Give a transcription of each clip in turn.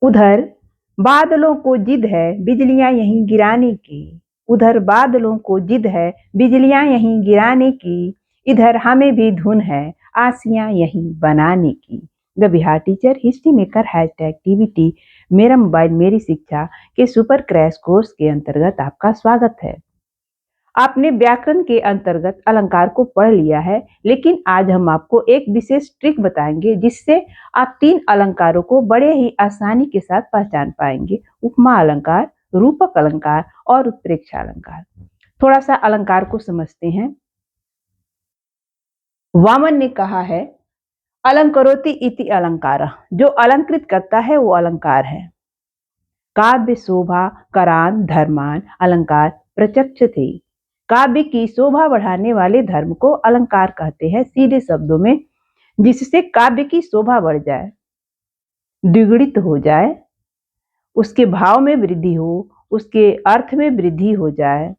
उधर बादलों को जिद है बिजलियां यहीं गिराने की। उधर बादलों को जिद है बिजलियां यहीं गिराने की। इधर हमें भी धुन है आसियां यहीं बनाने की। The Bihar teacher history maker #activity मेरा मोबाइल मेरी शिक्षा के सुपर क्रैश कोर्स के अंतर्गत आपका स्वागत है। आपने व्याकरण के अंतर्गत अलंकार को पढ़ लिया है, लेकिन आज हम आपको एक विशेष ट्रिक बताएंगे जिससे आप 3 अलंकारों को बड़े ही आसानी के साथ पहचान पाएंगे। उपमा अलंकार, रूपक अलंकार और उत्प्रेक्षा अलंकार। थोड़ा सा अलंकार को समझते हैं। वामन ने कहा है अलंकरोति इति अलंकार, जो अलंकृत करता है वो अलंकार है। काव्य शोभा करान धर्मान अलंकार प्रत्यक्ष थे। काव्य की शोभा बढ़ाने वाले धर्म को अलंकार कहते हैं। सीधे शब्दों में जिससे काव्य की शोभा बढ़ जाए, द्विगुणित हो जाए, उसके भाव में वृद्धि हो, उसके अर्थ में वृद्धि हो जाए,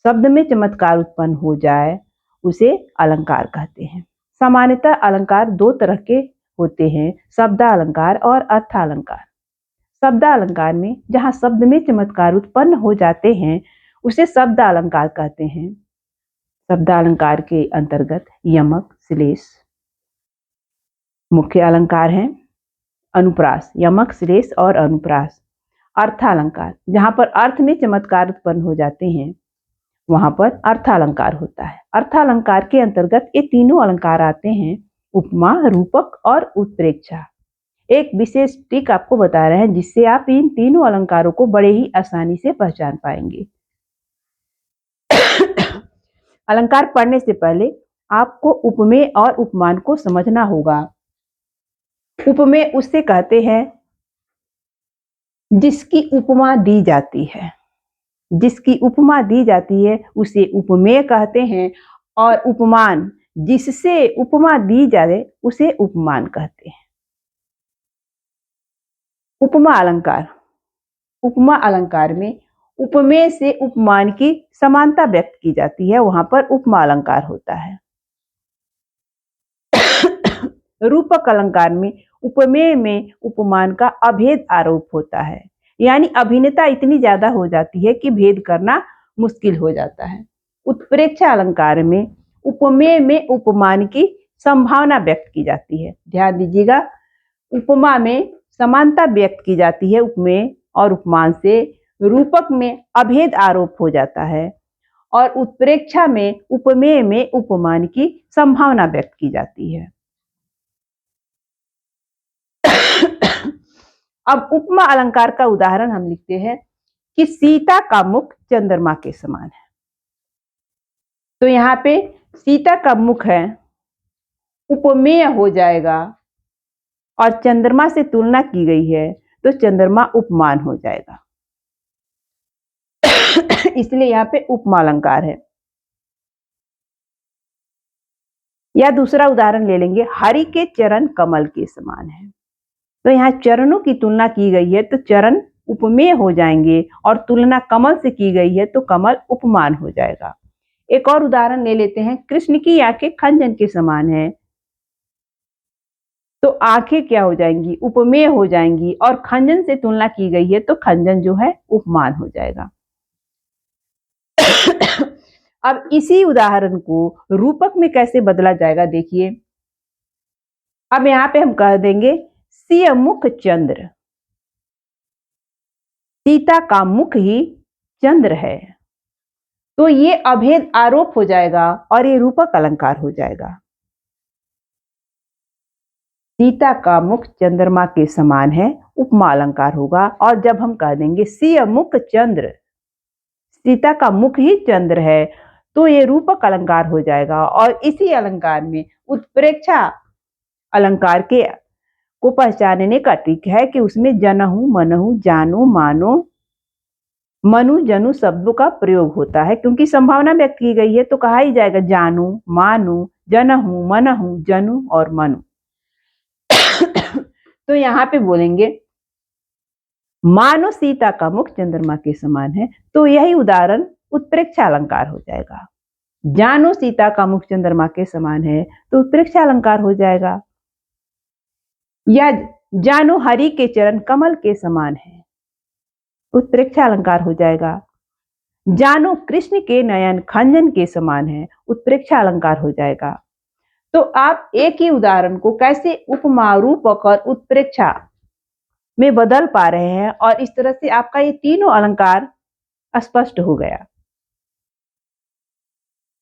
शब्द में चमत्कार उत्पन्न हो जाए, उसे अलंकार कहते हैं। सामान्यतः अलंकार 2 तरह के होते हैं, शब्दालंकार और अर्थालंकार। शब्दालंकार में जहां शब्द में चमत्कार उत्पन्न हो जाते हैं उसे शब्दालंकार कहते हैं। शब्दालंकार के अंतर्गत यमक, श्लेष मुख्य अलंकार हैं। अनुप्रास, यमक, श्लेष और अनुप्रास। अर्थालंकार, जहां पर अर्थ में चमत्कार उत्पन्न हो जाते हैं वहां पर अर्थालंकार होता है। अर्थालंकार के अंतर्गत ये तीनों अलंकार आते हैं, उपमा, रूपक और उत्प्रेक्षा। एक विशेष ट्रिक आपको बता रहे हैं जिससे आप इन तीनों अलंकारों को बड़े ही आसानी से पहचान पाएंगे। अलंकार पढ़ने से पहले आपको उपमेय और उपमान को समझना होगा। उपमेय उससे कहते हैं जिसकी उपमा दी जाती है। जिसकी उपमा दी जाती है उसे उपमेय कहते हैं, और उपमान जिससे उपमा दी जाए उसे उपमान कहते हैं। उपमा अलंकार। उपमा अलंकार में उपमेय से उपमान की समानता व्यक्त की जाती है, वहां पर उपमा अलंकार होता है। रूपक अलंकार में उपमेय में उपमान का अभेद आरोप होता है, यानी अभिन्नता इतनी ज्यादा हो जाती है कि भेद करना मुश्किल हो जाता है। उत्प्रेक्षा अलंकार में उपमेय में उपमान की संभावना व्यक्त की जाती है। ध्यान दीजिएगा, उपमा में समानता व्यक्त की जाती है उपमेय और उपमान से, रूपक में अभेद आरोप हो जाता है, और उत्प्रेक्षा में उपमेय में उपमान की संभावना व्यक्त की जाती है। अब उपमा अलंकार का उदाहरण हम लिखते हैं कि सीता का मुख चंद्रमा के समान है। तो यहाँ पे सीता का मुख है, उपमेय हो जाएगा, और चंद्रमा से तुलना की गई है तो चंद्रमा उपमान हो जाएगा। इसलिए यहाँ पे उपमा अलंकार है। या दूसरा उदाहरण ले लेंगे, हरि के चरण कमल के समान है। तो यहाँ चरणों की तुलना की गई है तो चरण उपमेय हो जाएंगे, और तुलना कमल से की गई है तो कमल उपमान हो जाएगा। एक और उदाहरण ले लेते हैं, कृष्ण की आंखें खंजन के समान है। तो आंखें क्या हो जाएंगी, उपमेय हो जाएंगी, और खंजन से तुलना की गई है तो खंजन जो है उपमान हो जाएगा। अब इसी उदाहरण को रूपक में कैसे बदला जाएगा देखिए। अब यहाँ पे हम कह देंगे सिय मुख चंद्र। सीता का मुख ही चंद्र है, तो ये अभेद आरोप हो जाएगा और ये रूपक अलंकार हो जाएगा। सीता का मुख चंद्रमा के समान है, उपमा अलंकार होगा। और जब हम कह देंगे सिय मुख चंद्र, सीता का मुख ही चंद्र है, तो ये रूपक अलंकार हो जाएगा। और इसी अलंकार में उत्प्रेक्षा अलंकार के को पहचानने का ट्रिक है कि उसमें जनहु, मनहु, जानो, मानो, मनु, जनु शब्दों का प्रयोग होता है। क्योंकि संभावना व्यक्त की गई है तो कहा ही जाएगा जानो, मानो, जनहु, मनहु, जनु और मनु। तो यहाँ पे बोलेंगे मानो सीता का मुख चंद्रमा के समान है, तो यही उदाहरण उत्प्रेक्षा अलंकार हो जाएगा। जानो सीता का मुख चंद्रमा के समान है तो उत्प्रेक्षा अलंकार हो जाएगा। या जानो हरि के चरण कमल के समान है, उत्प्रेक्षा अलंकार हो जाएगा। जानो कृष्ण के नयन खंजन के समान है, उत्प्रेक्षा अलंकार हो जाएगा। तो आप एक ही उदाहरण को कैसे उपमा, रूपक और उत्प्रेक्षा में बदल पा रहे हैं, और इस तरह से आपका ये तीनों अलंकार स्पष्ट हो गया।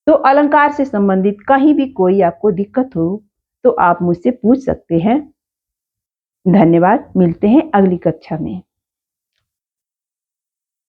तो अलंकार से संबंधित कहीं भी कोई आपको दिक्कत हो तो आप मुझसे पूछ सकते हैं। धन्यवाद, मिलते हैं अगली कक्षा में।